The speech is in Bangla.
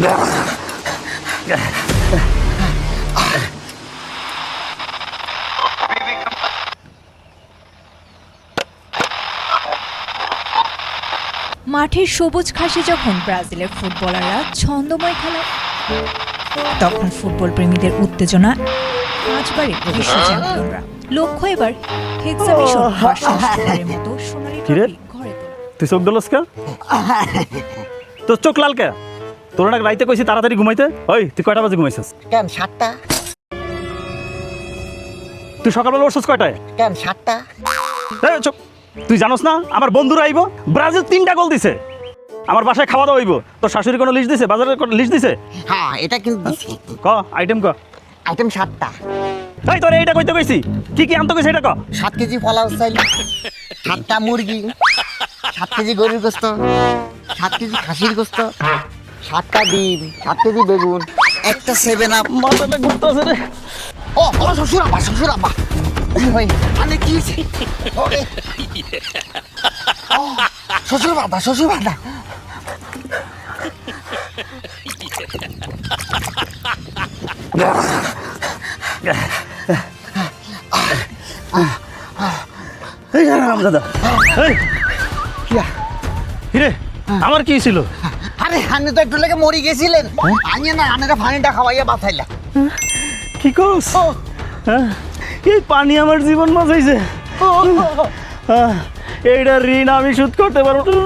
মাঠের সবুজ ঘাসে যখন ব্রাজিলের ফুটবলাররা ছন্দময় খেলায়, তখন ফুটবল প্রেমীদের উত্তেজনা পাঁচবারের বিশ্ব চ্যাম্পিয়নরা। লক্ষ্য এবার হেক্সামিশন ভার্সনের মতো সোনালী ট্রফি ঘরে তোলা। তুই চোখ দলস কে? তোর চোখ লাল কে? তোর না রাইতে কইছি তাড়াতাড়ি ঘুমাইতে। ওই তুই কয়টা বাজে ঘুমাইছিস? কেন 7টা? তুই সকালবেলা উঠছিস কয়টায়? কেন 7টা? এই চুপ। তুই জানোস না আমার বন্ধুরা আইব, ব্রাজিল 3টা গোল দিছে, আমার বাসায় খাওয়া দাওয়া হইব। তোর শাশুড়ি কোনো লিস্ট দিছে? বাজারের কোনো লিস্ট দিছে? হ্যাঁ, এটা কিন্তু দিছি। ক আইটেম ক। আইটেম 7টা। এই তোরে এইটা কইতে কইছি, কি কি আনতে কইছি এটা ক। 7 কেজি ফলাও চাইল, 7টা মুরগি, 7 কেজি গরুর গোস্ত, 7 কেজি খাসির গোস্ত, 7টা ডিম, 7 কেজি বেগুন, একটা 7 আপ। মাথাটা ঘুরতেছে রে। ও শ্বশুর আব্বা ওই আনে কি হইছে? ওরে শ্বশুর বাবা এই রামদাদা, এই হিরে আমার কি ছিল? আরে আনে তো একটু লেগে মরি গেছিলেন, আনিয়ে না আনেরা পানিটা খাওয়াইয়া বাঁচাইলা। কি করছ? এই পানি আমার জীবন বাঁচাইছে। এইটা ঋণ আমি শোধ করতে পারবো না।